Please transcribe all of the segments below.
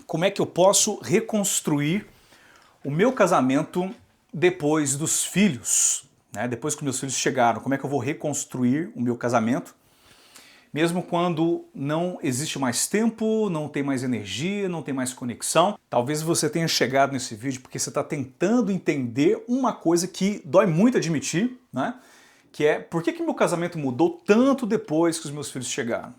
como é que eu posso reconstruir o meu casamento depois dos filhos, né? Depois que meus filhos chegaram, como é que eu vou reconstruir o meu casamento, mesmo quando não existe mais tempo, não tem mais energia, não tem mais conexão. Talvez você tenha chegado nesse vídeo porque você está tentando entender uma coisa que dói muito admitir, né? Que é, por que meu casamento mudou tanto depois que os meus filhos chegaram?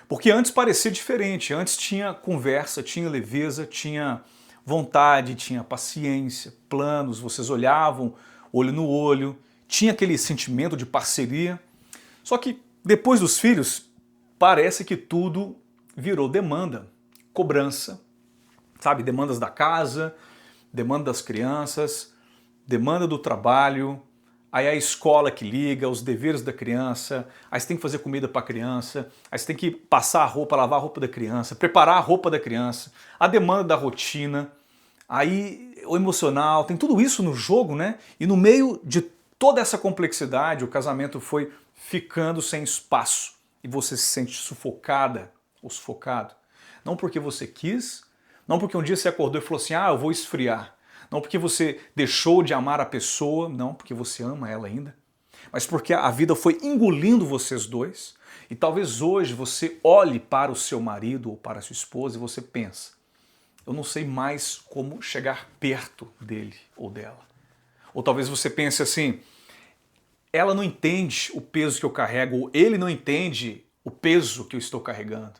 Porque antes parecia diferente, antes tinha conversa, tinha leveza, tinha vontade, tinha paciência, planos, vocês olhavam olho no olho, tinha aquele sentimento de parceria. Só que depois dos filhos, parece que tudo virou demanda, cobrança, sabe? Demandas da casa, demanda das crianças, demanda do trabalho, aí a escola que liga, os deveres da criança, aí você tem que fazer comida para a criança, aí você tem que passar a roupa, lavar a roupa da criança, preparar a roupa da criança, a demanda da rotina, aí o emocional, tem tudo isso no jogo, né? E no meio de toda essa complexidade, o casamento foi ficando sem espaço e você se sente sufocada ou sufocado. Não porque você quis, não porque um dia você acordou e falou assim, ah, eu vou esfriar. Não porque você deixou de amar a pessoa, não porque você ama ela ainda, mas porque a vida foi engolindo vocês dois e talvez hoje você olhe para o seu marido ou para a sua esposa e você pensa, eu não sei mais como chegar perto dele ou dela. Ou talvez você pense assim, ela não entende o peso que eu carrego, ou ele não entende o peso que eu estou carregando,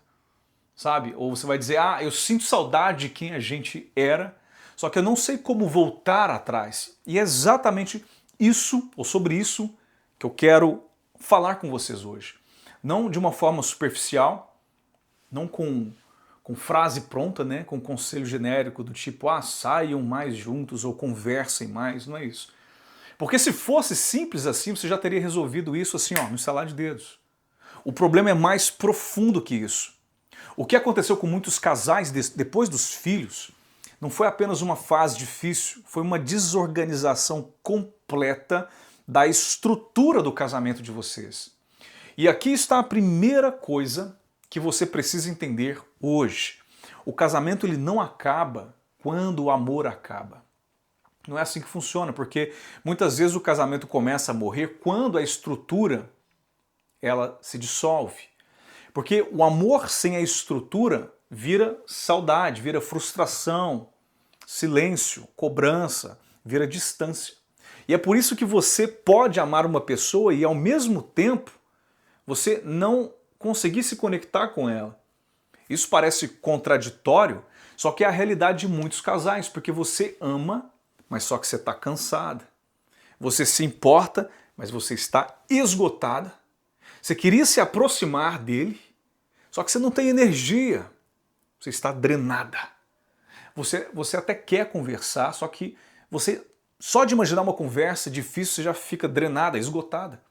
sabe? Ou você vai dizer, ah, eu sinto saudade de quem a gente era, só que eu não sei como voltar atrás. E é exatamente isso, ou sobre isso, que eu quero falar com vocês hoje. Não de uma forma superficial, não com frase pronta, né? Com conselho genérico do tipo, ah, saiam mais juntos ou conversem mais, não é isso. Porque se fosse simples assim, você já teria resolvido isso assim, ó, no estalar de dedos. O problema é mais profundo que isso. O que aconteceu com muitos casais depois dos filhos não foi apenas uma fase difícil, foi uma desorganização completa da estrutura do casamento de vocês. E aqui está a primeira coisa que você precisa entender hoje. O casamento ele não acaba quando o amor acaba. Não é assim que funciona, porque muitas vezes o casamento começa a morrer quando a estrutura ela se dissolve. Porque o amor sem a estrutura vira saudade, vira frustração, silêncio, cobrança, vira distância. E é por isso que você pode amar uma pessoa e ao mesmo tempo você não conseguir se conectar com ela. Isso parece contraditório, só que é a realidade de muitos casais, porque você ama, mas só que você está cansada. Você se importa, mas você está esgotada. Você queria se aproximar dele, só que você não tem energia. Você está drenada. Você até quer conversar, só que você, só de imaginar uma conversa difícil, você já fica drenada, esgotada.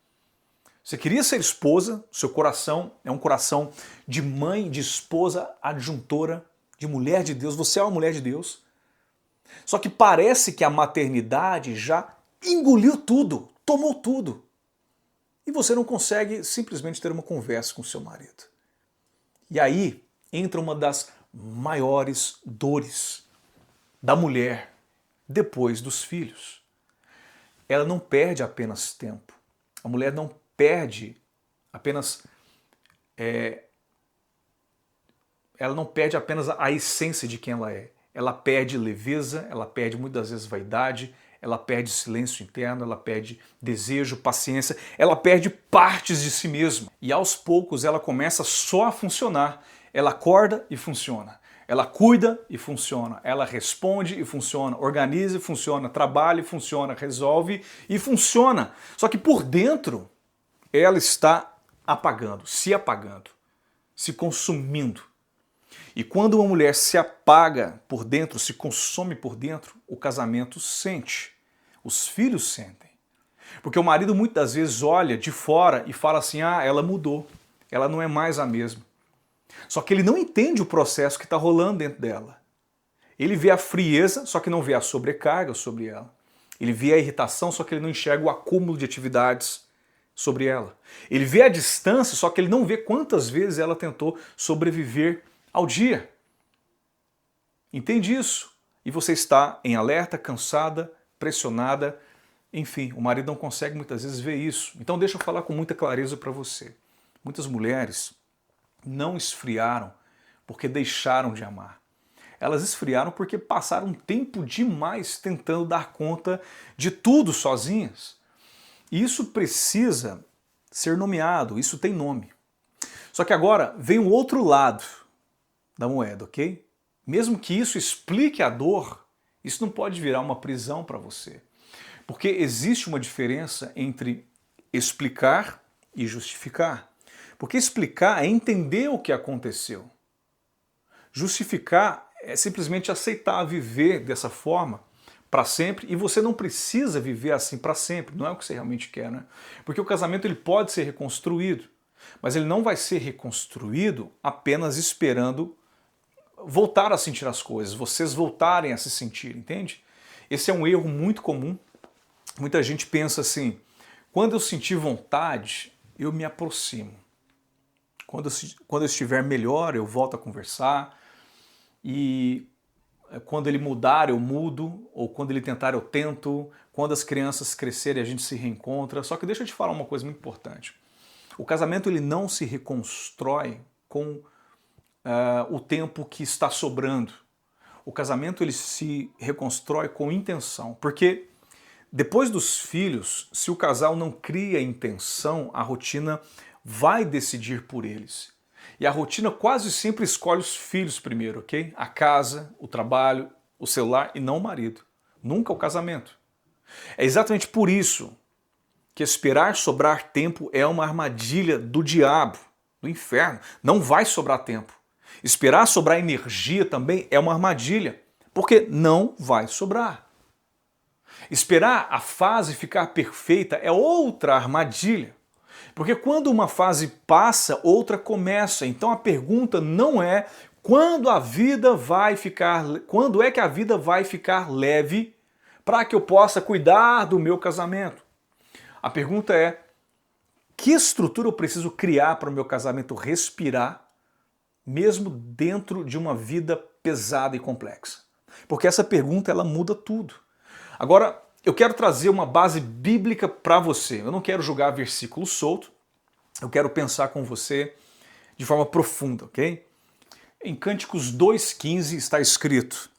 Você queria ser esposa, seu coração é um coração de mãe, de esposa, adjuntora, de mulher de Deus, você é uma mulher de Deus. Só que parece que a maternidade já engoliu tudo, tomou tudo. E você não consegue simplesmente ter uma conversa com seu marido. E aí entra uma das maiores dores da mulher depois dos filhos. Ela não perde apenas tempo. A mulher não perde apenas ela não perde apenas a essência de quem ela é. Ela perde leveza, ela perde muitas vezes vaidade, ela perde silêncio interno, ela perde desejo, paciência, ela perde partes de si mesma. E aos poucos ela começa só a funcionar. Ela acorda e funciona. Ela cuida e funciona. Ela responde e funciona. Organiza e funciona. Trabalha e funciona. Resolve e funciona. Só que por dentro ela está apagando, se consumindo. E quando uma mulher se apaga por dentro, se consome por dentro, o casamento sente, os filhos sentem. Porque o marido muitas vezes olha de fora e fala assim, ah, ela mudou, ela não é mais a mesma. Só que ele não entende o processo que está rolando dentro dela. Ele vê a frieza, só que não vê a sobrecarga sobre ela. Ele vê a irritação, só que ele não enxerga o acúmulo de atividades sobre ela. Ele vê a distância, só que ele não vê quantas vezes ela tentou sobreviver ao dia. Entende isso? E você está em alerta, cansada, pressionada, enfim, o marido não consegue muitas vezes ver isso. Então deixa eu falar com muita clareza para você. Muitas mulheres não esfriaram porque deixaram de amar. Elas esfriaram porque passaram tempo demais tentando dar conta de tudo sozinhas. E isso precisa ser nomeado, isso tem nome. Só que agora vem o outro lado da moeda, ok? Mesmo que isso explique a dor, isso não pode virar uma prisão para você. Porque existe uma diferença entre explicar e justificar. Porque explicar é entender o que aconteceu. Justificar é simplesmente aceitar viver dessa forma para sempre, e você não precisa viver assim para sempre, não é o que você realmente quer, né? Porque o casamento ele pode ser reconstruído, mas ele não vai ser reconstruído apenas esperando voltar a sentir as coisas, vocês voltarem a se sentir, entende? Esse é um erro muito comum. Muita gente pensa assim, quando eu sentir vontade, eu me aproximo. Quando eu estiver melhor, eu volto a conversar, e quando ele mudar, eu mudo, ou quando ele tentar, eu tento, quando as crianças crescerem, a gente se reencontra. Só que deixa eu te falar uma coisa muito importante. O casamento ele não se reconstrói com o tempo que está sobrando. O casamento ele se reconstrói com intenção, porque depois dos filhos, se o casal não cria intenção, a rotina vai decidir por eles. E a rotina quase sempre escolhe os filhos primeiro, ok? A casa, o trabalho, o celular e não o marido. Nunca o casamento. É exatamente por isso que esperar sobrar tempo é uma armadilha do diabo, do inferno. Não vai sobrar tempo. Esperar sobrar energia também é uma armadilha, porque não vai sobrar. Esperar a fase ficar perfeita é outra armadilha. Porque quando uma fase passa, outra começa. Então a pergunta não é quando é que a vida vai ficar leve para que eu possa cuidar do meu casamento. A pergunta é que estrutura eu preciso criar para o meu casamento respirar, mesmo dentro de uma vida pesada e complexa. Porque essa pergunta ela muda tudo. Agora, eu quero trazer uma base bíblica para você. Eu não quero julgar versículo solto, eu quero pensar com você de forma profunda, ok? Em Cânticos 2,15 está escrito: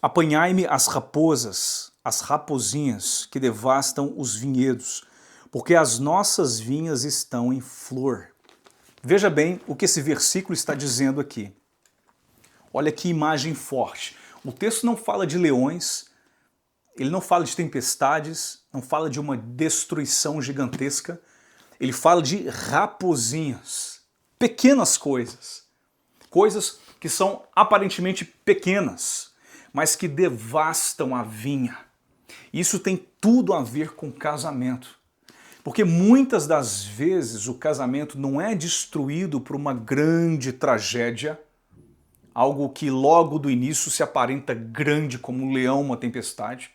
apanhai-me as raposas, as rapozinhas que devastam os vinhedos, porque as nossas vinhas estão em flor. Veja bem o que esse versículo está dizendo aqui. Olha que imagem forte. O texto não fala de leões, ele não fala de tempestades, não fala de uma destruição gigantesca, ele fala de rapozinhas, pequenas coisas, coisas que são aparentemente pequenas, mas que devastam a vinha. Isso tem tudo a ver com casamento, porque muitas das vezes o casamento não é destruído por uma grande tragédia, algo que logo do início se aparenta grande como um leão, uma tempestade.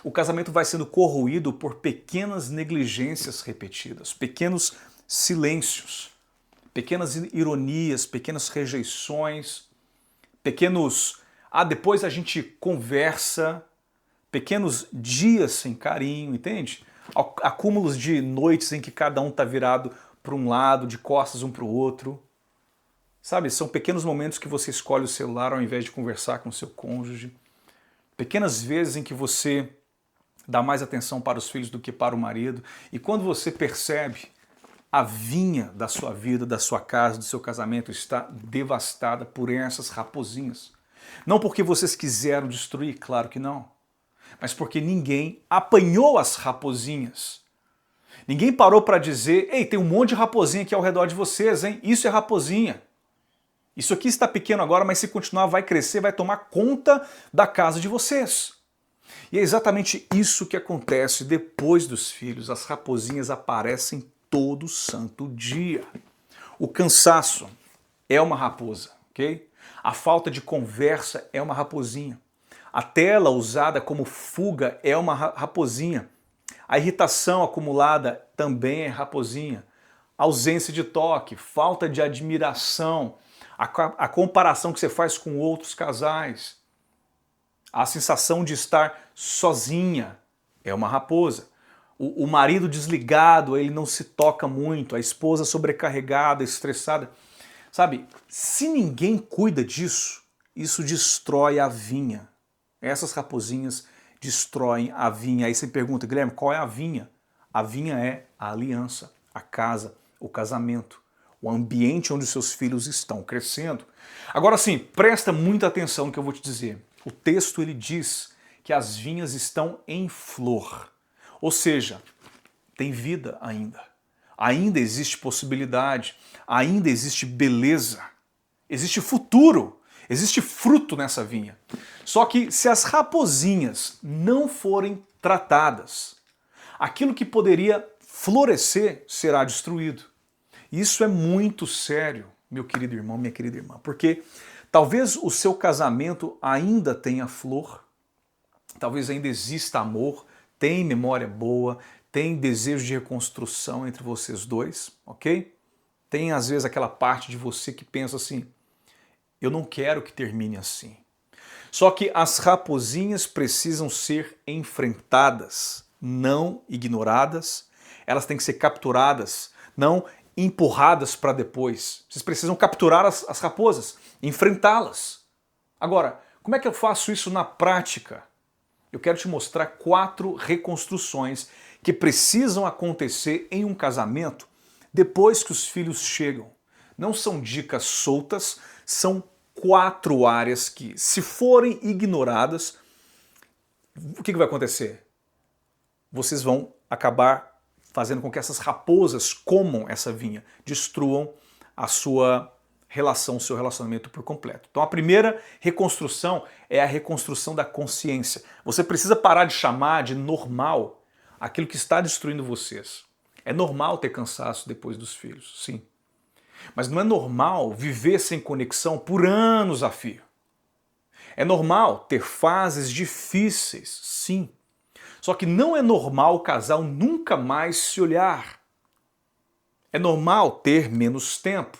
O casamento vai sendo corroído por pequenas negligências repetidas, pequenos silêncios, pequenas ironias, pequenas rejeições, pequenos depois a gente conversa, pequenos dias sem carinho, entende? Acúmulos de noites em que cada um está virado para um lado, de costas um para o outro. Sabe, são pequenos momentos que você escolhe o celular ao invés de conversar com o seu cônjuge. Pequenas vezes em que você dá mais atenção para os filhos do que para o marido. E quando você percebe, a vinha da sua vida, da sua casa, do seu casamento está devastada por essas raposinhas. Não porque vocês quiseram destruir, claro que não, mas porque ninguém apanhou as raposinhas. Ninguém parou para dizer, ei, tem um monte de raposinha aqui ao redor de vocês, hein? Isso é raposinha. Isso aqui está pequeno agora, mas se continuar vai crescer, vai tomar conta da casa de vocês. E é exatamente isso que acontece depois dos filhos. As raposinhas aparecem todo santo dia. O cansaço é uma raposa, ok? A falta de conversa é uma raposinha. A tela usada como fuga é uma raposinha. A irritação acumulada também é raposinha. A ausência de toque, falta de admiração, a comparação que você faz com outros casais, a sensação de estar sozinha é uma raposa. O marido desligado, ele não se toca muito, a esposa sobrecarregada, estressada. Sabe, se ninguém cuida disso, isso destrói a vinha. Essas raposinhas destroem a vinha. Aí você pergunta, Guilherme, qual é a vinha? A vinha é a aliança, a casa, o casamento, o ambiente onde os seus filhos estão crescendo. Agora sim, presta muita atenção no que eu vou te dizer. O texto ele diz que as vinhas estão em flor. Ou seja, tem vida ainda. Ainda existe possibilidade, ainda existe beleza, existe futuro, existe fruto nessa vinha. Só que se as raposinhas não forem tratadas, aquilo que poderia florescer será destruído. Isso é muito sério, meu querido irmão, minha querida irmã, porque talvez o seu casamento ainda tenha flor, talvez ainda exista amor, tem memória boa, tem desejo de reconstrução entre vocês dois, ok? Tem às vezes aquela parte de você que pensa assim, eu não quero que termine assim. Só que as raposinhas precisam ser enfrentadas, não ignoradas, elas têm que ser capturadas, não empurradas para depois. Vocês precisam capturar as raposas, enfrentá-las. Agora, como é que eu faço isso na prática? Eu quero te mostrar 4 reconstruções que precisam acontecer em um casamento depois que os filhos chegam. Não são dicas soltas, são 4 áreas que, se forem ignoradas, o que vai acontecer? Vocês vão acabar fazendo com que essas raposas comam essa vinha, destruam a sua relação, o seu relacionamento por completo. Então a primeira reconstrução é a reconstrução da consciência. Você precisa parar de chamar de normal aquilo que está destruindo vocês. É normal ter cansaço depois dos filhos, sim. Mas não é normal viver sem conexão por anos a fio. É normal ter fases difíceis, sim. Só que não é normal o casal nunca mais se olhar. É normal ter menos tempo,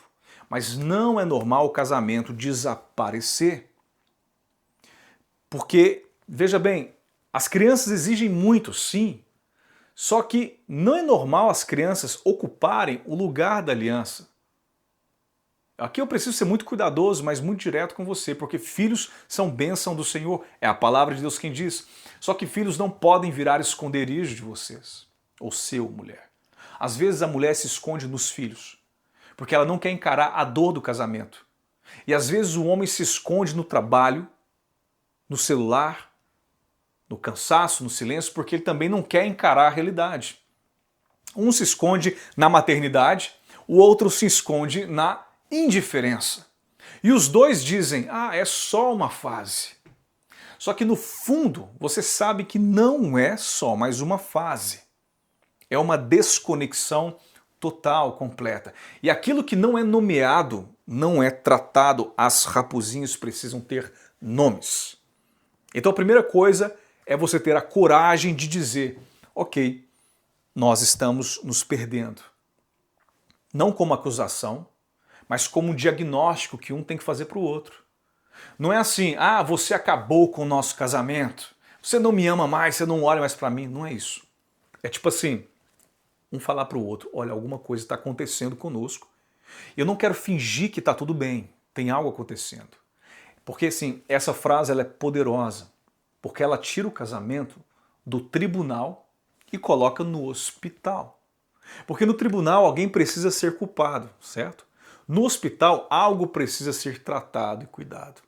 mas não é normal o casamento desaparecer. Porque, veja bem, as crianças exigem muito, sim. Só que não é normal as crianças ocuparem o lugar da aliança. Aqui eu preciso ser muito cuidadoso, mas muito direto com você, porque filhos são bênção do Senhor, é a palavra de Deus quem diz. Só que filhos não podem virar esconderijo de vocês, ou seu, mulher. Às vezes a mulher se esconde nos filhos, porque ela não quer encarar a dor do casamento. E às vezes o homem se esconde no trabalho, no celular, no cansaço, no silêncio, porque ele também não quer encarar a realidade. Um se esconde na maternidade, o outro se esconde na indiferença. E os dois dizem, é só uma fase. Só que no fundo, você sabe que não é só mais uma fase. É uma desconexão total, completa. E aquilo que não é nomeado, não é tratado, as raposinhas precisam ter nomes. Então a primeira coisa é você ter a coragem de dizer, ok, nós estamos nos perdendo. Não como acusação, mas como um diagnóstico que um tem que fazer para o outro. Não é assim, você acabou com o nosso casamento, você não me ama mais, você não olha mais para mim. Não é isso. É tipo assim, um falar para o outro, olha, alguma coisa está acontecendo conosco. Eu não quero fingir que está tudo bem, tem algo acontecendo. Porque assim, essa frase ela é poderosa, porque ela tira o casamento do tribunal e coloca no hospital. Porque no tribunal alguém precisa ser culpado, certo? No hospital, algo precisa ser tratado e cuidado.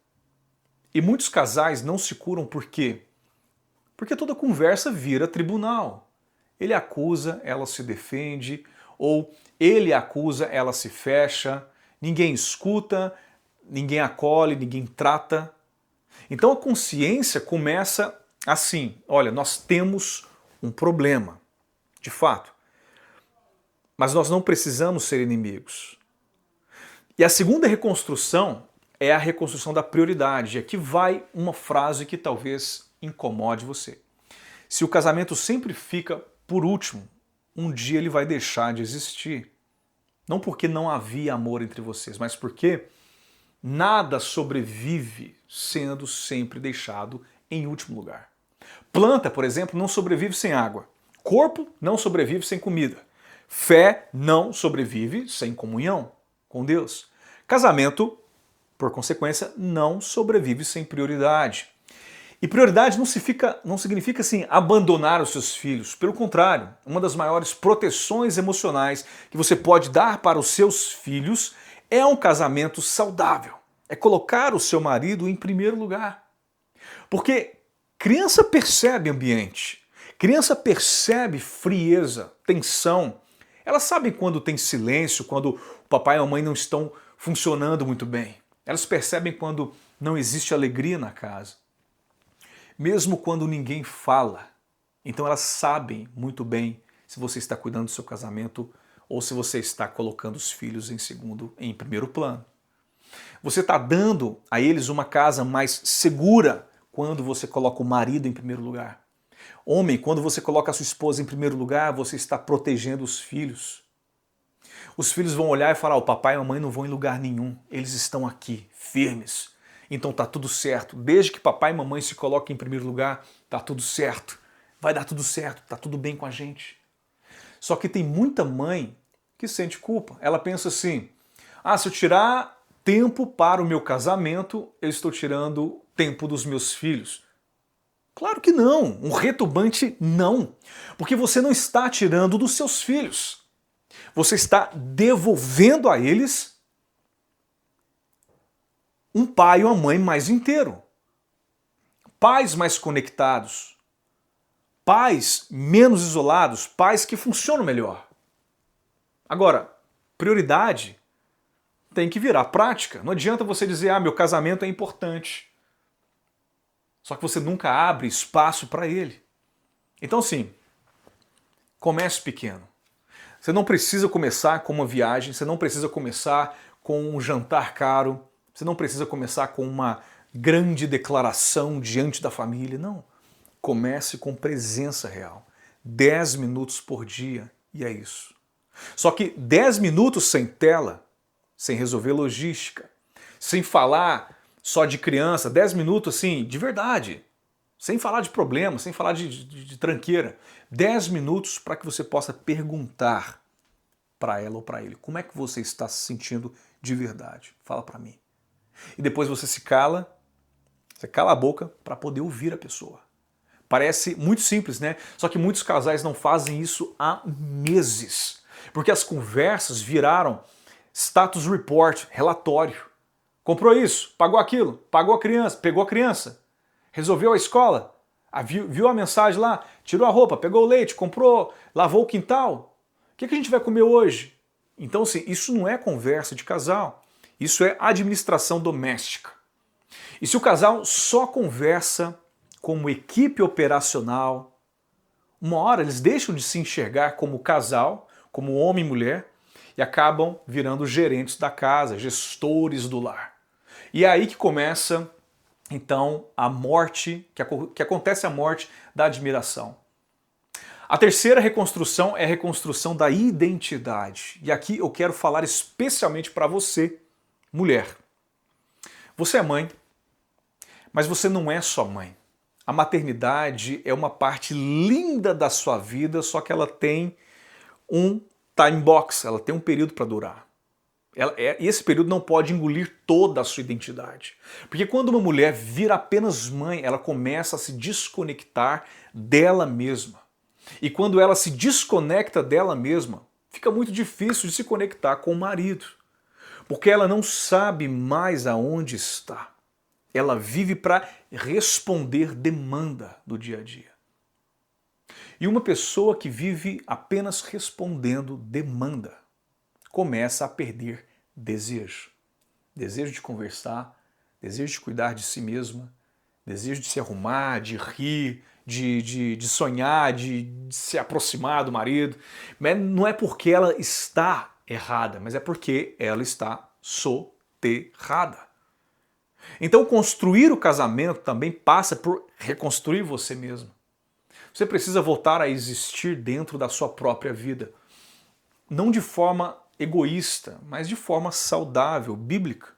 E muitos casais não se curam por quê? Porque toda conversa vira tribunal. Ele acusa, ela se defende, ou ele acusa, ela se fecha, ninguém escuta, ninguém acolhe, ninguém trata. Então a consciência começa assim, olha, nós temos um problema, de fato, mas nós não precisamos ser inimigos. E a segunda reconstrução é a reconstrução da prioridade. E aqui vai uma frase que talvez incomode você. Se o casamento sempre fica por último, um dia ele vai deixar de existir. Não porque não havia amor entre vocês, mas porque Nada sobrevive sendo sempre deixado em último lugar. Planta, por exemplo, não sobrevive sem água. Corpo não sobrevive sem comida. Fé não sobrevive sem comunhão com Deus. Casamento, por consequência, não sobrevive sem prioridade. E prioridade não significa assim abandonar os seus filhos. Pelo contrário, uma das maiores proteções emocionais que você pode dar para os seus filhos é um casamento saudável. É colocar o seu marido em primeiro lugar. Porque criança percebe ambiente, criança percebe frieza, tensão. Elas sabem quando tem silêncio, quando o papai e a mãe não estão funcionando muito bem. Elas percebem quando não existe alegria na casa. Mesmo quando ninguém fala. Então elas sabem muito bem se você está cuidando do seu casamento ou se você está colocando os filhos em primeiro plano. Você está dando a eles uma casa mais segura quando você coloca o marido em primeiro lugar. Homem, quando você coloca a sua esposa em primeiro lugar, você está protegendo os filhos. Os filhos vão olhar e falar, o papai e a mamãe não vão em lugar nenhum, eles estão aqui, firmes. Então tá tudo certo. Desde que papai e mamãe se coloquem em primeiro lugar, tá tudo certo. Vai dar tudo certo, tá tudo bem com a gente. Só que tem muita mãe que sente culpa. Ela pensa assim, se eu tirar tempo para o meu casamento, eu estou tirando tempo dos meus filhos. Claro que não, um retumbante não. Porque você não está tirando dos seus filhos. Você está devolvendo a eles um pai e uma mãe mais inteiro. Pais mais conectados. Pais menos isolados. Pais que funcionam melhor. Agora, prioridade tem que virar prática. Não adianta você dizer, meu casamento é importante. Só que você nunca abre espaço para ele. Então, sim, comece pequeno. Você não precisa começar com uma viagem, você não precisa começar com um jantar caro, você não precisa começar com uma grande declaração diante da família, não. Comece com presença real. 10 minutos por dia e é isso. Só que 10 minutos sem tela, sem resolver logística, sem falar só de criança, 10 minutos assim, de verdade, sem falar de problema, sem falar de tranqueira. 10 minutos para que você possa perguntar para ela ou para ele, como é que você está se sentindo de verdade? Fala para mim. E depois você cala a boca para poder ouvir a pessoa. Parece muito simples, né? Só que muitos casais não fazem isso há meses. Porque as conversas viraram status report, relatório. Comprou isso, pagou aquilo, pagou a criança, pegou a criança, resolveu a escola, viu a mensagem lá, tirou a roupa, pegou o leite, comprou, lavou o quintal. O que a gente vai comer hoje? Então, assim, isso não é conversa de casal. Isso é administração doméstica. E se o casal só conversa como equipe operacional, uma hora eles deixam de se enxergar como casal, como homem e mulher, e acabam virando gerentes da casa, gestores do lar. E é aí que começa, então, a morte, que acontece a morte da admiração. A terceira reconstrução é a reconstrução da identidade. E aqui eu quero falar especialmente para você, mulher. Você é mãe, mas você não é só mãe. A maternidade é uma parte linda da sua vida, só que ela tem um time box, ela tem um período para durar. E esse período não pode engolir toda a sua identidade. Porque quando uma mulher vira apenas mãe, ela começa a se desconectar dela mesma. E quando ela se desconecta dela mesma, fica muito difícil de se conectar com o marido. Porque ela não sabe mais aonde está. Ela vive para responder demanda do dia a dia. E uma pessoa que vive apenas respondendo demanda começa a perder desejo. Desejo de conversar, desejo de cuidar de si mesma, desejo de se arrumar, de rir, de sonhar, de se aproximar do marido. Mas não é porque ela está errada, mas é porque ela está soterrada. Então construir o casamento também passa por reconstruir você mesmo. Você precisa voltar a existir dentro da sua própria vida. Não de forma egoísta, mas de forma saudável, bíblica.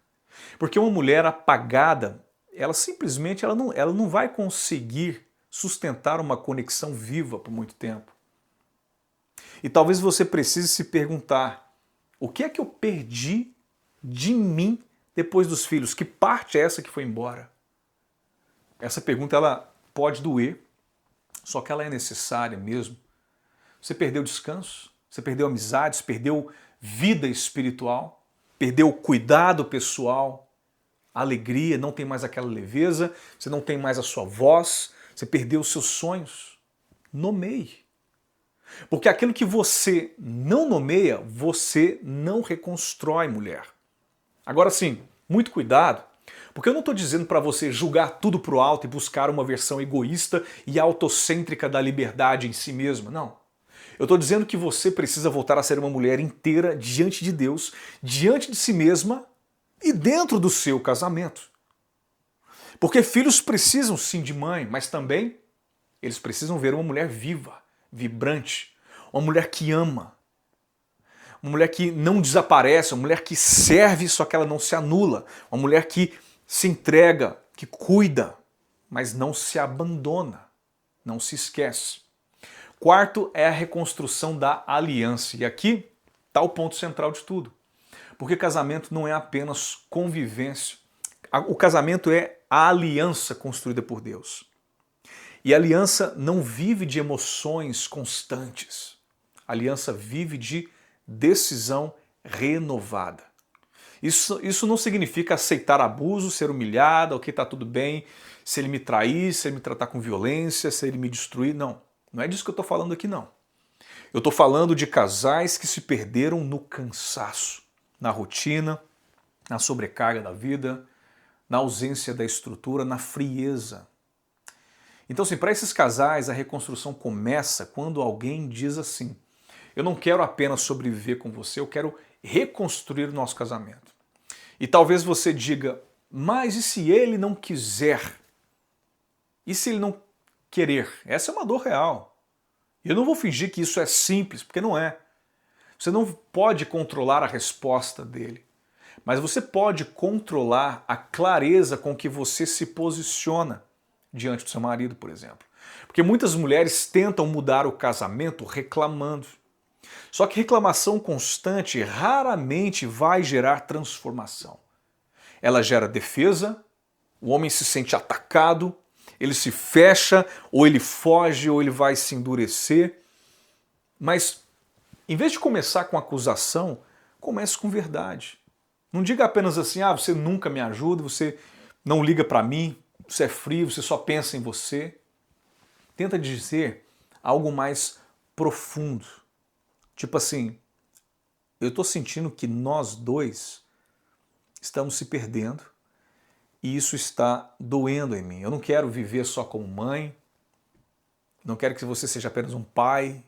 Porque uma mulher apagada, ela simplesmente ela não vai conseguir sustentar uma conexão viva por muito tempo. E talvez você precise se perguntar, o que é que eu perdi de mim depois dos filhos? Que parte é essa que foi embora? Essa pergunta ela pode doer, só que ela é necessária mesmo. Você perdeu descanso, você perdeu amizades, perdeu vida espiritual, perdeu cuidado pessoal, alegria, não tem mais aquela leveza, você não tem mais a sua voz, você perdeu os seus sonhos. Nomeie. Porque aquilo que você não nomeia, você não reconstrói, mulher. Agora sim, muito cuidado, porque eu não estou dizendo para você julgar tudo pro alto e buscar uma versão egoísta e autocêntrica da liberdade em si mesma, não. Eu estou dizendo que você precisa voltar a ser uma mulher inteira diante de Deus, diante de si mesma e dentro do seu casamento. Porque filhos precisam sim de mãe, mas também eles precisam ver uma mulher viva, vibrante, uma mulher que ama, uma mulher que não desaparece, uma mulher que serve, só que ela não se anula, uma mulher que se entrega, que cuida, mas não se abandona, não se esquece. Quarto é a reconstrução da aliança. E aqui está o ponto central de tudo. Porque casamento não é apenas convivência. O casamento é a aliança construída por Deus. E a aliança não vive de emoções constantes. A aliança vive de decisão renovada. Isso não significa aceitar abuso, ser humilhada, ok, tá tudo bem, se ele me trair, se ele me tratar com violência, se ele me destruir, não. Não é disso que eu estou falando aqui, não. Eu estou falando de casais que se perderam no cansaço, na rotina, na sobrecarga da vida, na ausência da estrutura, na frieza. Então, assim, para esses casais, a reconstrução começa quando alguém diz assim: eu não quero apenas sobreviver com você, eu quero reconstruir o nosso casamento. E talvez você diga, mas e se ele não quiser? E se ele não querer? Essa é uma dor real. Eu não vou fingir que isso é simples, porque não é. Você não pode controlar a resposta dele, mas você pode controlar a clareza com que você se posiciona diante do seu marido, por exemplo. Porque muitas mulheres tentam mudar o casamento reclamando. Só que reclamação constante raramente vai gerar transformação. Ela gera defesa, o homem se sente atacado, ele se fecha, ou ele foge, ou ele vai se endurecer. Mas, em vez de começar com acusação, comece com verdade. Não diga apenas assim, você nunca me ajuda, você não liga para mim, você é frio, você só pensa em você. Tenta dizer algo mais profundo. Tipo assim, eu estou sentindo que nós dois estamos se perdendo e isso está doendo em mim. Eu não quero viver só como mãe, não quero que você seja apenas um pai.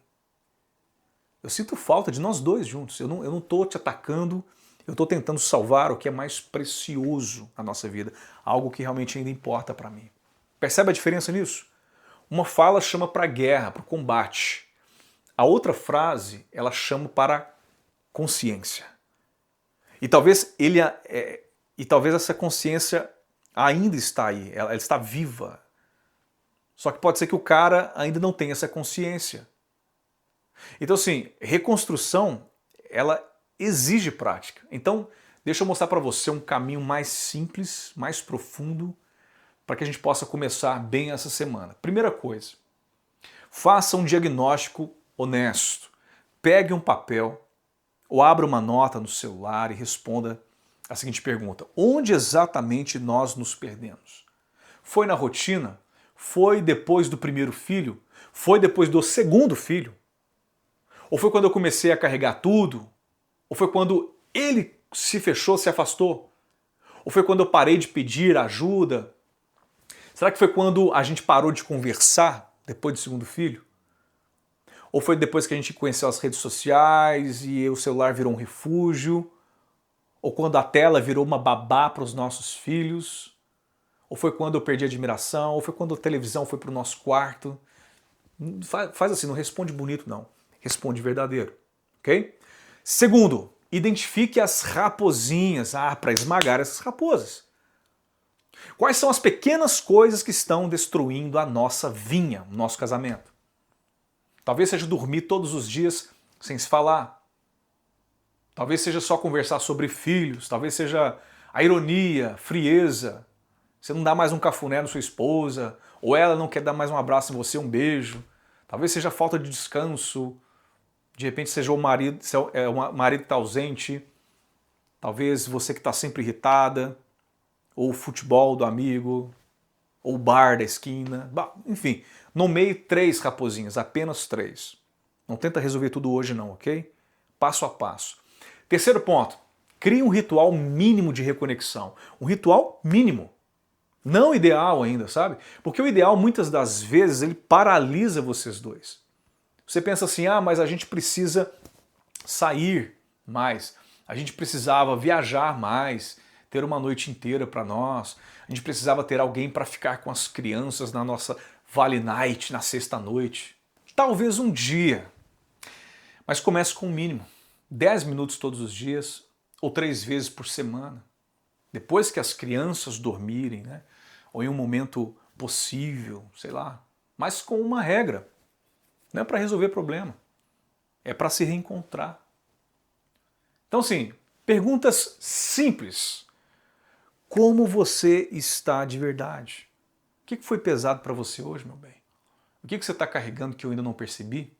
Eu sinto falta de nós dois juntos. Eu não estou te atacando, eu estou tentando salvar o que é mais precioso na nossa vida, algo que realmente ainda importa para mim. Percebe a diferença nisso? Uma fala chama para a guerra, para o combate. A outra frase, ela chama para consciência. E talvez essa consciência ainda está aí, ela está viva. Só que pode ser que o cara ainda não tenha essa consciência. Então, assim, reconstrução, ela exige prática. Então, deixa eu mostrar para você um caminho mais simples, mais profundo, para que a gente possa começar bem essa semana. Primeira coisa, faça um diagnóstico honesto. Pegue um papel ou abra uma nota no celular e responda a seguinte pergunta: onde exatamente nós nos perdemos? Foi na rotina? Foi depois do primeiro filho? Foi depois do segundo filho? Ou foi quando eu comecei a carregar tudo? Ou foi quando ele se fechou, se afastou? Ou foi quando eu parei de pedir ajuda? Será que foi quando a gente parou de conversar depois do segundo filho? Ou foi depois que a gente conheceu as redes sociais e o celular virou um refúgio? Ou quando a tela virou uma babá para os nossos filhos? Ou foi quando eu perdi a admiração? Ou foi quando a televisão foi para o nosso quarto? Faz assim, não responde bonito não. Responde verdadeiro, ok? Segundo, Identifique as raposinhas, para esmagar essas raposas. Quais são as pequenas coisas que estão destruindo a nossa vinha, o nosso casamento? Talvez seja dormir todos os dias sem se falar. Talvez seja só conversar sobre filhos. Talvez seja a ironia, frieza. Você não dá mais um cafuné na sua esposa, ou ela não quer dar mais um abraço em você, um beijo. Talvez seja falta de descanso. De repente seja o marido, o marido que está ausente. Talvez você que está sempre irritada. Ou o futebol do amigo. Ou o bar da esquina. Enfim, nomeie 3 raposinhas, apenas 3. Não tenta resolver tudo hoje não, ok? Passo a passo. Terceiro ponto, crie um ritual mínimo de reconexão. Um ritual mínimo. Não ideal ainda, sabe? Porque o ideal, muitas das vezes, ele paralisa vocês dois. Você pensa assim, mas a gente precisa sair mais. A gente precisava viajar mais, ter uma noite inteira para nós. A gente precisava ter alguém para ficar com as crianças na nossa Vale Night, na sexta-noite. Talvez um dia. Mas comece com o mínimo. 10 minutos todos os dias, ou 3 vezes por semana. Depois que as crianças dormirem, né? Ou em um momento possível, sei lá. Mas com uma regra. Não é para resolver problema. É para se reencontrar. Então, assim, perguntas simples. Como você está de verdade? O que foi pesado para você hoje, meu bem? O que você está carregando que eu ainda não percebi?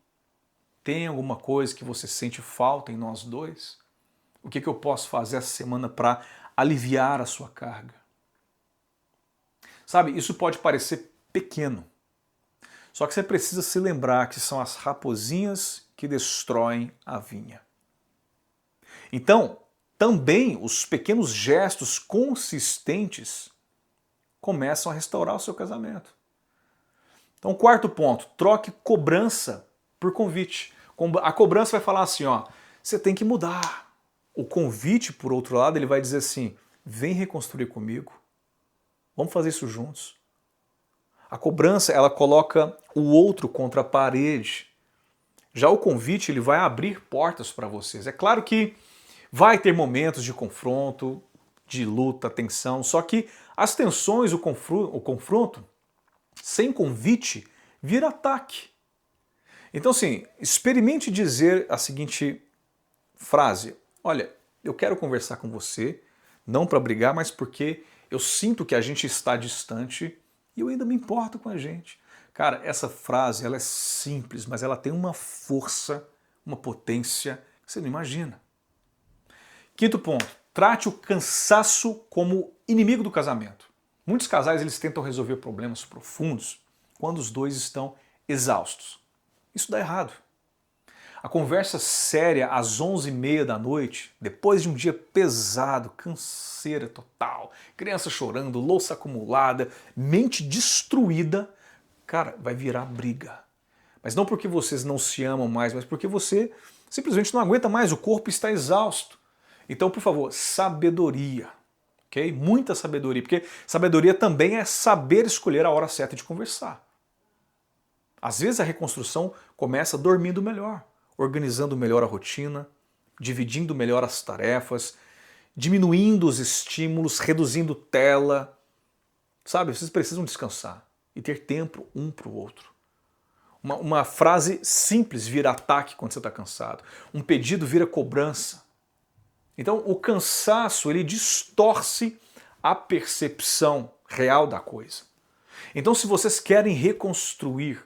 Tem alguma coisa que você sente falta em nós dois? O que eu posso fazer essa semana para aliviar a sua carga? Sabe, isso pode parecer pequeno. Só que você precisa se lembrar que são as raposinhas que destroem a vinha. Então, também os pequenos gestos consistentes começam a restaurar o seu casamento. Então, quarto ponto, troque cobrança por convite. A cobrança vai falar assim, você tem que mudar. O convite, por outro lado, ele vai dizer assim, vem reconstruir comigo, vamos fazer isso juntos. A cobrança, ela coloca o outro contra a parede. Já o convite, ele vai abrir portas para vocês. É claro que vai ter momentos de confronto, de luta, tensão, só que as tensões, o confronto, sem convite, vira ataque. Então, assim, experimente dizer a seguinte frase, olha, eu quero conversar com você, não para brigar, mas porque eu sinto que a gente está distante e eu ainda me importo com a gente. Cara, essa frase, ela é simples, mas ela tem uma força, uma potência que você não imagina. Quinto ponto, trate o cansaço como inimigo do casamento. Muitos casais eles tentam resolver problemas profundos quando os dois estão exaustos. Isso dá errado. A conversa séria às 11h30 da noite, depois de um dia pesado, canseira total, criança chorando, louça acumulada, mente destruída, cara, vai virar briga. Mas não porque vocês não se amam mais, mas porque você simplesmente não aguenta mais, o corpo está exausto. Então, por favor, sabedoria, ok? Muita sabedoria, porque sabedoria também é saber escolher a hora certa de conversar. Às vezes a reconstrução começa dormindo melhor, organizando melhor a rotina, dividindo melhor as tarefas, diminuindo os estímulos, reduzindo tela. Sabe, vocês precisam descansar e ter tempo um para o outro. Uma frase simples vira ataque quando você está cansado. Um pedido vira cobrança. Então o cansaço ele distorce a percepção real da coisa. Então se vocês querem reconstruir,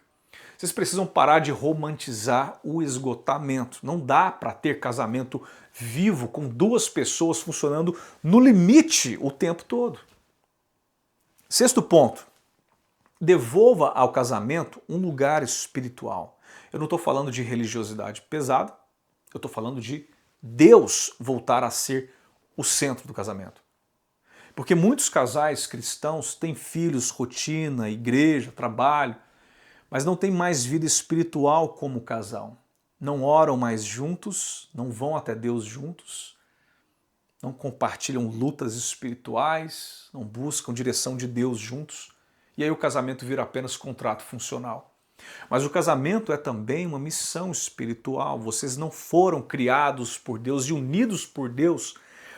vocês precisam parar de romantizar o esgotamento. Não dá para ter casamento vivo com 2 pessoas funcionando no limite o tempo todo. Sexto ponto, devolva ao casamento um lugar espiritual. Eu não estou falando de religiosidade pesada, eu estou falando de Deus voltar a ser o centro do casamento. Porque muitos casais cristãos têm filhos, rotina, igreja, trabalho, mas não têm mais vida espiritual como casal. Não oram mais juntos, não vão até Deus juntos, não compartilham lutas espirituais, não buscam direção de Deus juntos, e aí o casamento vira apenas contrato funcional. Mas o casamento é também uma missão espiritual. Vocês não foram criados por Deus e unidos por Deus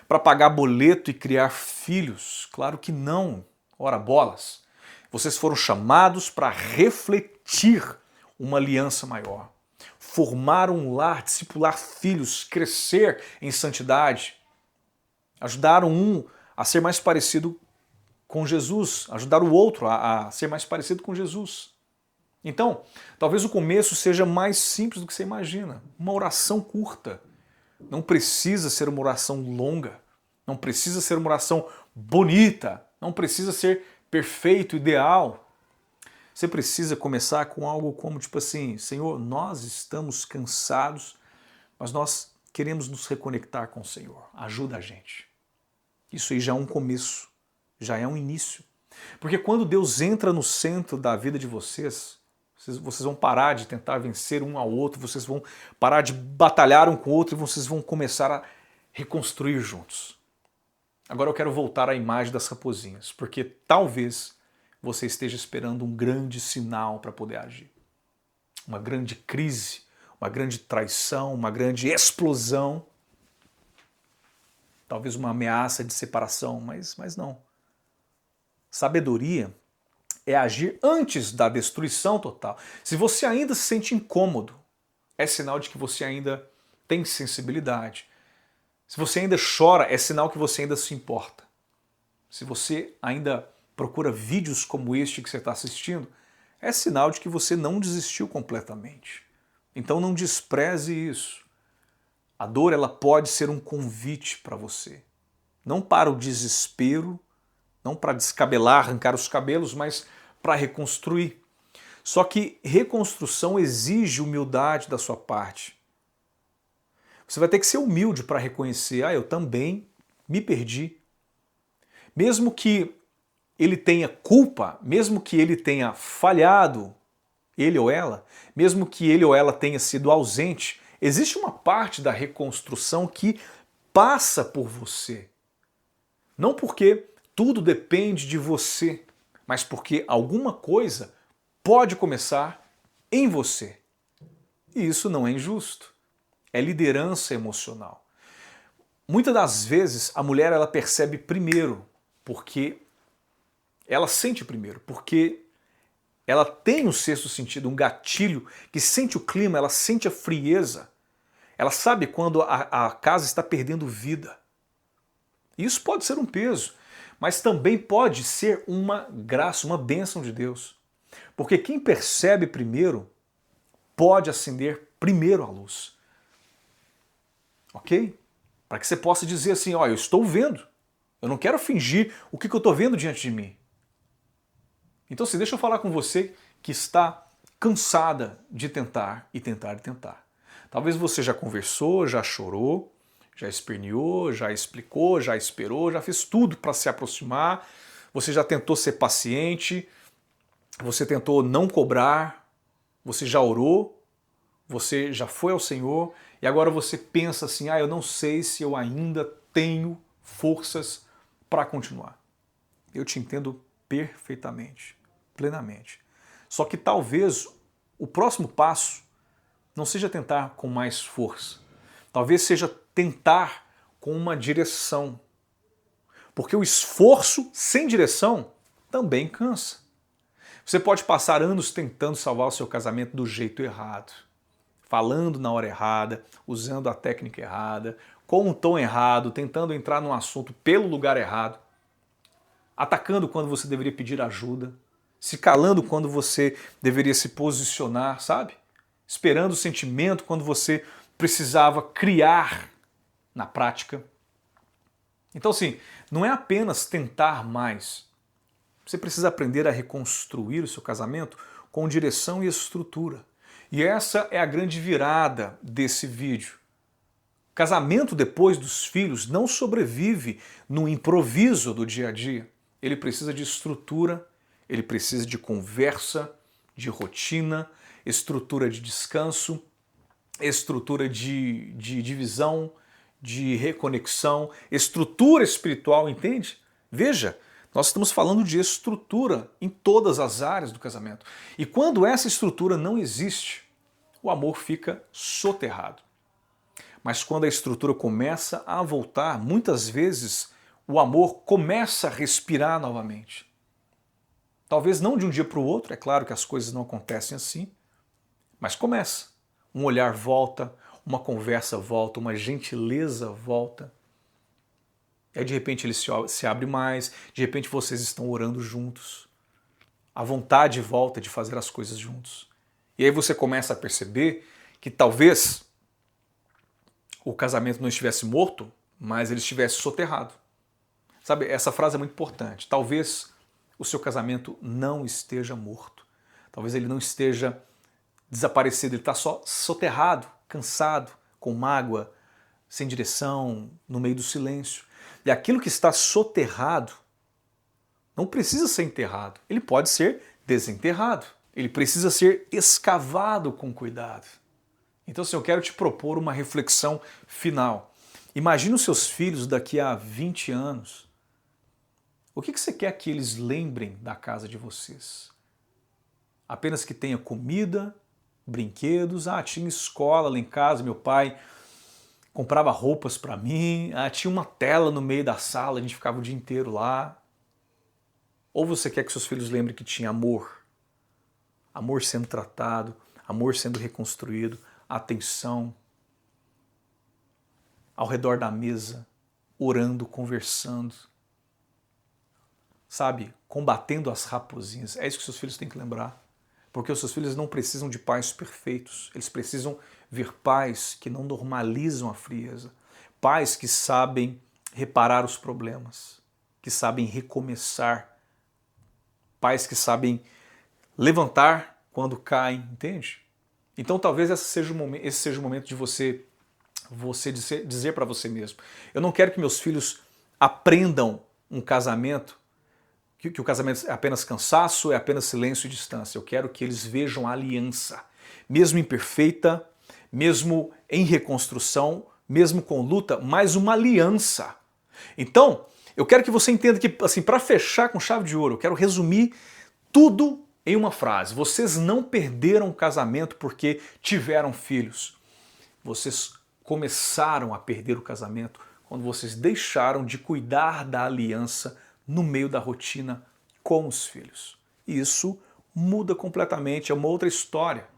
para pagar boleto e criar filhos. Claro que não. Ora bolas. Vocês foram chamados para refletir uma aliança maior, formar um lar, discipular filhos, crescer em santidade, ajudar um a ser mais parecido com Jesus, ajudar o outro a ser mais parecido com Jesus. Então, talvez o começo seja mais simples do que você imagina. Uma oração curta. Não precisa ser uma oração longa. Não precisa ser uma oração bonita. Não precisa ser perfeito, ideal. Você precisa começar com algo como tipo assim: Senhor, nós estamos cansados, mas nós queremos nos reconectar com o Senhor. Ajuda a gente. Isso aí já é um começo, já é um início. Porque quando Deus entra no centro da vida de vocês vão parar de tentar vencer um ao outro, vocês vão parar de batalhar um com o outro e vocês vão começar a reconstruir juntos. Agora eu quero voltar à imagem das raposinhas, porque talvez você esteja esperando um grande sinal para poder agir. Uma grande crise, uma grande traição, uma grande explosão. Talvez uma ameaça de separação, mas não. Sabedoria é agir antes da destruição total. Se você ainda se sente incômodo, é sinal de que você ainda tem sensibilidade. Se você ainda chora, é sinal que você ainda se importa. Se você ainda procura vídeos como este que você está assistindo, é sinal de que você não desistiu completamente. Então não despreze isso. A dor, ela pode ser um convite para você. Não para o desespero, não para descabelar, arrancar os cabelos, mas para reconstruir. Só que reconstrução exige humildade da sua parte. Você vai ter que ser humilde para reconhecer: eu também me perdi. Mesmo que ele tenha culpa, mesmo que ele tenha falhado, ele ou ela, mesmo que ele ou ela tenha sido ausente, existe uma parte da reconstrução que passa por você. Não porque tudo depende de você, mas porque alguma coisa pode começar em você. E isso não é injusto. É liderança emocional. Muitas das vezes a mulher ela percebe primeiro, porque ela sente primeiro, porque ela tem um sexto sentido, um gatilho que sente o clima, ela sente a frieza. Ela sabe quando a casa está perdendo vida. Isso pode ser um peso, mas também pode ser uma graça, uma bênção de Deus. Porque quem percebe primeiro pode acender primeiro a luz. Ok? Para que você possa dizer assim: eu estou vendo. Eu não quero fingir o que eu estou vendo diante de mim. Então, deixa eu falar com você que está cansada de tentar e tentar e tentar. Talvez você já conversou, já chorou, já esperneou, já explicou, já esperou, já fez tudo para se aproximar, você já tentou ser paciente, você tentou não cobrar, você já orou, você já foi ao Senhor e agora você pensa assim: eu não sei se eu ainda tenho forças para continuar. Eu te entendo perfeitamente, plenamente. Só que talvez o próximo passo não seja tentar com mais força. Talvez seja tentar com uma direção. Porque o esforço sem direção também cansa. Você pode passar anos tentando salvar o seu casamento do jeito errado. Falando na hora errada, usando a técnica errada, com um tom errado, tentando entrar num assunto pelo lugar errado, atacando quando você deveria pedir ajuda, se calando quando você deveria se posicionar, sabe? Esperando o sentimento quando você precisava criar na prática. Então, assim, não é apenas tentar mais. Você precisa aprender a reconstruir o seu casamento com direção e estrutura. E essa é a grande virada desse vídeo. Casamento depois dos filhos não sobrevive no improviso do dia a dia. Ele precisa de estrutura, ele precisa de conversa, de rotina, estrutura de descanso, estrutura de divisão, de reconexão, estrutura espiritual, entende? Veja, Nós estamos falando de estrutura em todas as áreas do casamento. E quando essa estrutura não existe, o amor fica soterrado. Mas quando a estrutura começa a voltar, muitas vezes o amor começa a respirar novamente. Talvez não de um dia para o outro, é claro que as coisas não acontecem assim, mas começa. Um olhar volta, uma conversa volta, uma gentileza volta. Aí de repente ele se abre mais, de repente vocês estão orando juntos. A vontade volta de fazer as coisas juntos. E aí você começa a perceber que talvez o casamento não estivesse morto, mas ele estivesse soterrado. Sabe, essa frase é muito importante. Talvez o seu casamento não esteja morto. Talvez ele não esteja desaparecido, ele está só soterrado, cansado, com mágoa, sem direção, no meio do silêncio. E aquilo que está soterrado não precisa ser enterrado, ele pode ser desenterrado. Ele precisa ser escavado com cuidado. Então, assim, eu quero te propor uma reflexão final. Imagina os seus filhos daqui a 20 anos. O que você quer que eles lembrem da casa de vocês? Apenas que tenha comida, brinquedos, tinha escola lá em casa, meu pai comprava roupas para mim, tinha uma tela no meio da sala, a gente ficava o dia inteiro lá. Ou você quer que seus filhos lembrem que tinha amor? Amor sendo tratado, amor sendo reconstruído, atenção, ao redor da mesa, orando, conversando, sabe, combatendo as raposinhas. É isso que seus filhos têm que lembrar. Porque os seus filhos não precisam de pais perfeitos, eles precisam ver pais que não normalizam a frieza, pais que sabem reparar os problemas, que sabem recomeçar, pais que sabem levantar quando caem, entende? Então talvez esse seja o momento de você dizer para você mesmo: eu não quero que meus filhos aprendam um casamento, que o casamento é apenas cansaço, é apenas silêncio e distância. Eu quero que eles vejam a aliança, mesmo imperfeita, mesmo em reconstrução, mesmo com luta, mas uma aliança. Então, eu quero que você entenda que, assim, para fechar com chave de ouro, eu quero resumir tudo em uma frase. Vocês não perderam o casamento porque tiveram filhos. Vocês começaram a perder o casamento quando vocês deixaram de cuidar da aliança no meio da rotina com os filhos. E isso muda completamente, é uma outra história.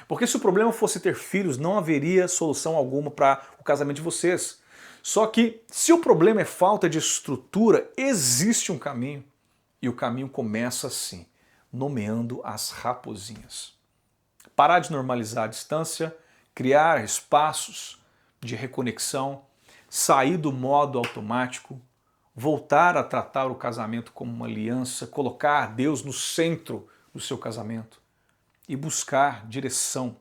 Porque se o problema fosse ter filhos, não haveria solução alguma para o casamento de vocês. Só que se o problema é falta de estrutura, existe um caminho. E o caminho começa assim, nomeando as raposinhas. Parar de normalizar a distância, criar espaços de reconexão, sair do modo automático, voltar a tratar o casamento como uma aliança, colocar Deus no centro do seu casamento e buscar direção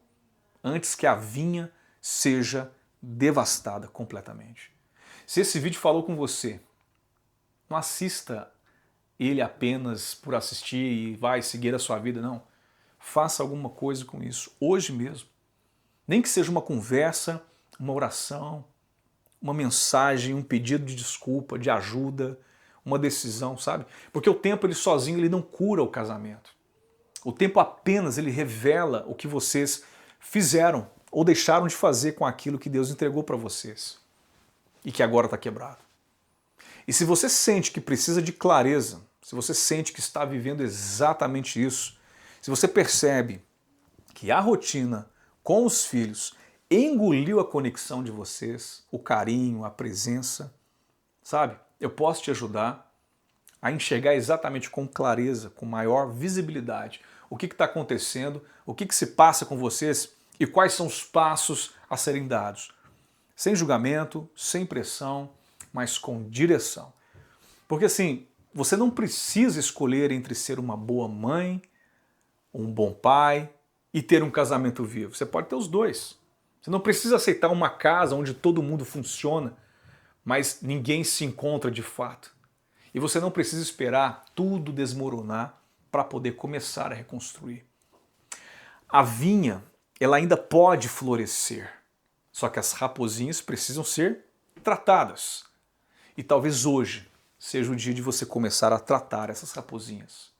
antes que a vinha seja devastada completamente. Se esse vídeo falou com você, não assista ele apenas por assistir e vai seguir a sua vida, não. Faça alguma coisa com isso, hoje mesmo. Nem que seja uma conversa, uma oração, uma mensagem, um pedido de desculpa, de ajuda, uma decisão, sabe? Porque o tempo ele sozinho ele não cura o casamento. O tempo apenas ele revela o que vocês fizeram ou deixaram de fazer com aquilo que Deus entregou para vocês e que agora está quebrado. E se você sente que precisa de clareza, se você sente que está vivendo exatamente isso, se você percebe que a rotina com os filhos engoliu a conexão de vocês, o carinho, a presença, sabe? Eu posso te ajudar a enxergar exatamente com clareza, com maior visibilidade, o que está acontecendo, o que se passa com vocês e quais são os passos a serem dados. Sem julgamento, sem pressão, mas com direção. Porque assim, você não precisa escolher entre ser uma boa mãe, um bom pai e ter um casamento vivo. Você pode ter os dois. Você não precisa aceitar uma casa onde todo mundo funciona, mas ninguém se encontra de fato. E você não precisa esperar tudo desmoronar para poder começar a reconstruir. A vinha, ela ainda pode florescer, só que as raposinhas precisam ser tratadas. E talvez hoje seja o dia de você começar a tratar essas raposinhas.